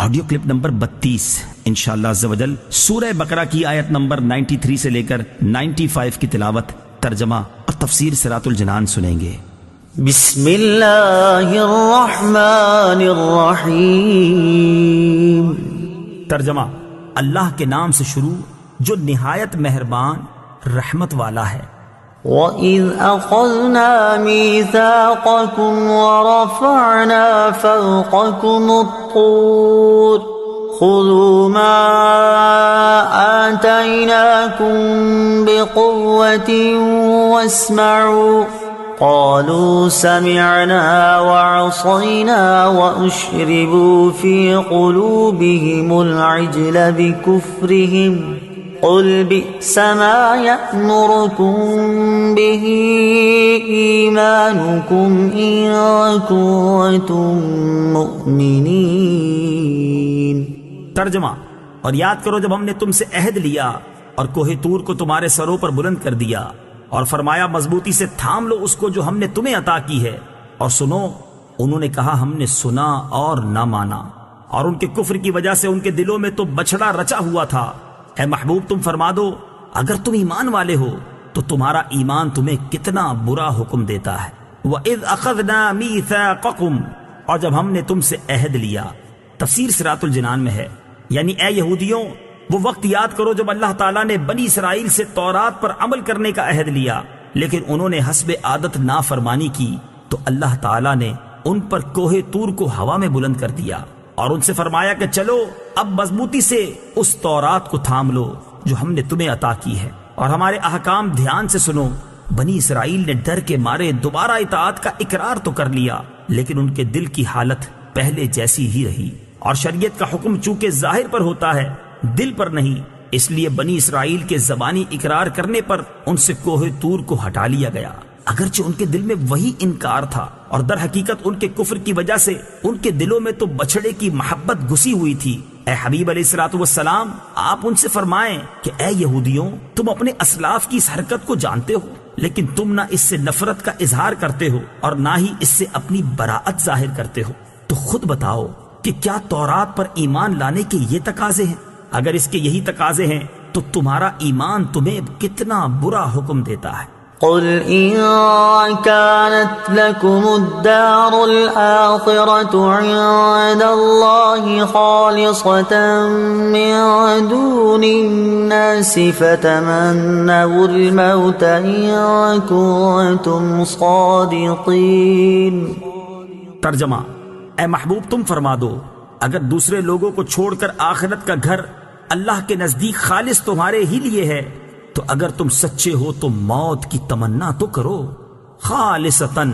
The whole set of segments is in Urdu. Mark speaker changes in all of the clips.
Speaker 1: آڈیو کلپ نمبر 32 انشاءاللہ عز و جل سورہ بقرہ کی آیت نمبر 93 سے لے کر 95 کی تلاوت، ترجمہ اور تفسیر صراط الجنان سنیں گے۔
Speaker 2: بسم اللہ الرحمن الرحیم۔
Speaker 1: ترجمہ، اللہ کے نام سے شروع جو نہایت مہربان رحمت والا ہے۔
Speaker 2: وَإِذْ أَخَذْنَا مِيثَاقَكُمْ وَرَفَعْنَا فَوْقَكُمُ الطُّورَ خُذُوا مَا آتَيْنَاكُمْ بِقُوَّةٍ وَاسْمَعُوا قَالُوا سَمِعْنَا وَعَصَيْنَا وَأُشْرِبُوا فِي قُلُوبِهِمُ الْعِجْلَ بِكُفْرِهِمْ قُلْ بِئْسَ مَا يَأْمُرُكُمْ بِهِ إِيمَانُكُمْ إِن كُنتُم مُؤْمِنِينَ۔
Speaker 1: ترجمہ، اور یاد کرو جب ہم نے تم سے عہد لیا اور کوہ طور کو تمہارے سروں پر بلند کر دیا اور فرمایا مضبوطی سے تھام لو اس کو جو ہم نے تمہیں عطا کی ہے، اور سنو، انہوں نے کہا ہم نے سنا اور نہ مانا، اور ان کے کفر کی وجہ سے ان کے دلوں میں تو بچھڑا رچا ہوا تھا۔ اے محبوب تم فرما دو اگر تم ایمان والے ہو تو تمہارا ایمان تمہیں کتنا برا حکم دیتا ہے۔ وَإِذْ أَخَذْنَا مِيثَاقَكُمْ، اور جب ہم نے تم سے عہد لیا، تفسیر صراط الجنان میں ہے، یعنی اے یہودیوں وہ وقت یاد کرو جب اللہ تعالیٰ نے بنی اسرائیل سے تورات پر عمل کرنے کا عہد لیا، لیکن انہوں نے حسب عادت نافرمانی کی تو اللہ تعالیٰ نے ان پر کوہ طور کو ہوا میں بلند کر دیا اور ان سے فرمایا کہ چلو اب مضبوطی سے اس تورات کو تھام لو جو ہم نے تمہیں عطا کی ہے اور ہمارے احکام دھیان سے سنو۔ بنی اسرائیل نے ڈر کے مارے دوبارہ اطاعت کا اقرار تو کر لیا، لیکن ان کے دل کی حالت پہلے جیسی ہی رہی، اور شریعت کا حکم چونکہ ظاہر پر ہوتا ہے دل پر نہیں، اس لیے بنی اسرائیل کے زبانی اقرار کرنے پر ان سے کوہ طور کو ہٹا لیا گیا، اگرچہ ان کے دل میں وہی انکار تھا، اور در حقیقت ان کے کفر کی وجہ سے ان کے دلوں میں تو بچھڑے کی محبت گھسی ہوئی تھی۔ اے حبیب علیہ الصلوۃ والسلام، آپ ان سے فرمائیں کہ اے یہودیوں تم اپنے اسلاف کی اس حرکت کو جانتے ہو، لیکن تم نہ اس سے نفرت کا اظہار کرتے ہو اور نہ ہی اس سے اپنی براءت ظاہر کرتے ہو، تو خود بتاؤ کہ کیا تورات پر ایمان لانے کے یہ تقاضے ہیں؟ اگر اس کے یہی تقاضے ہیں تو تمہارا ایمان تمہیں کتنا برا حکم دیتا ہے۔
Speaker 2: قل إن كانت لكم الدار الآخرة عند الله خالصة من دون الناس فتمنوا الموت إن كنتم صادقين۔
Speaker 1: ترجمہ، اے محبوب تم فرما دو اگر دوسرے لوگوں کو چھوڑ کر آخرت کا گھر اللہ کے نزدیک خالص تمہارے ہی لیے ہے تو اگر تم سچے ہو تو موت کی تمنا تو کرو، خالصتاً،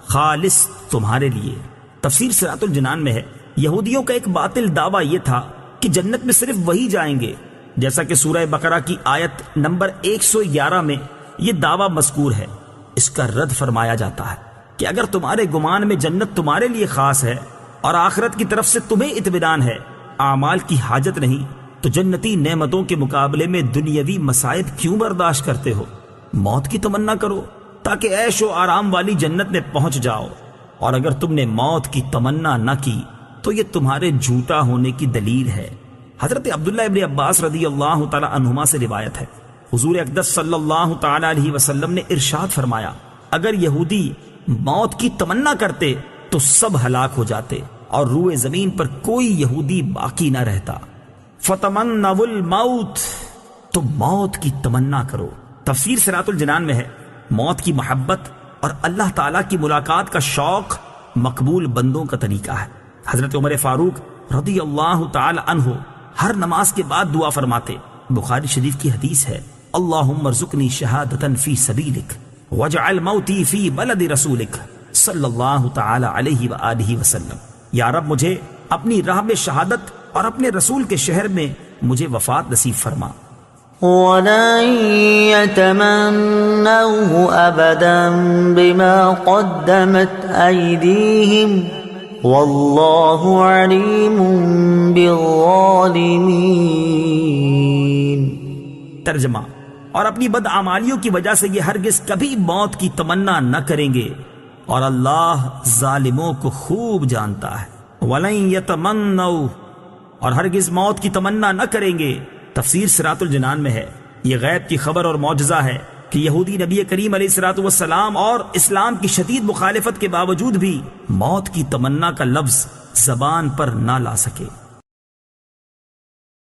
Speaker 1: خالص تمہارے لیے۔ تفسیر صراط الجنان میں ہے، یہودیوں کا ایک باطل دعویٰ یہ تھا کہ جنت میں صرف وہی جائیں گے، جیسا کہ سورہ بقرہ کی آیت نمبر 111 میں یہ دعویٰ مذکور ہے۔ اس کا رد فرمایا جاتا ہے کہ اگر تمہارے گمان میں جنت تمہارے لیے خاص ہے اور آخرت کی طرف سے تمہیں اطمینان ہے، اعمال کی حاجت نہیں، تو جنتی نعمتوں کے مقابلے میں دنیاوی مصائب کیوں برداشت کرتے ہو؟ موت کی تمنا کرو تاکہ عیش و آرام والی جنت میں پہنچ جاؤ، اور اگر تم نے موت کی تمنا نہ کی تو یہ تمہارے جھوٹا ہونے کی دلیل ہے۔ حضرت عبداللہ ابن عباس رضی اللہ تعالی عنہما سے روایت ہے، حضور اقدس صلی اللہ تعالی علیہ وسلم نے ارشاد فرمایا اگر یہودی موت کی تمنا کرتے تو سب ہلاک ہو جاتے اور روئے زمین پر کوئی یہودی باقی نہ رہتا۔ فتمنوا الموت، تو موت کی تمنا کرو۔ تفسیر صراط الجنان میں ہے، موت کی محبت اور اللہ تعالیٰ کی ملاقات کا شوق مقبول بندوں کا طریقہ ہے۔ حضرت عمر فاروق رضی اللہ تعالی عنہ ہر نماز کے بعد دعا فرماتے، بخاری شریف کی حدیث ہے، اللہم ارزقنی شہادتا فی سبیلک واجعل موتی فی بلد رسولک صلی اللہ تعالی علیہ وآلہ وسلم، یا رب مجھے اپنی راہ میں شہادت اور اپنے رسول کے شہر میں مجھے وفات نصیب فرما۔
Speaker 2: وَلَن يَتَمَنَّوْهُ أَبَدًا بِمَا قَدَّمَتْ أَيْدِيهِمْ وَاللَّهُ عَلِيمٌ بِالظَّالِمِينَ۔
Speaker 1: ترجمہ، اور اپنی بدعمالیوں کی وجہ سے یہ ہرگز کبھی موت کی تمنا نہ کریں گے اور اللہ ظالموں کو خوب جانتا ہے۔ وَلَن يَتَمَنَّوْهُ، اور ہرگز موت کی تمنا نہ کریں گے۔ تفسیر صراط الجنان میں ہے، یہ غیب کی خبر اور معجزہ ہے کہ یہودی نبی کریم علیہ الصلوۃ والسلام اور اسلام کی شدید مخالفت کے باوجود بھی موت کی تمنا کا لفظ زبان پر نہ لا سکے۔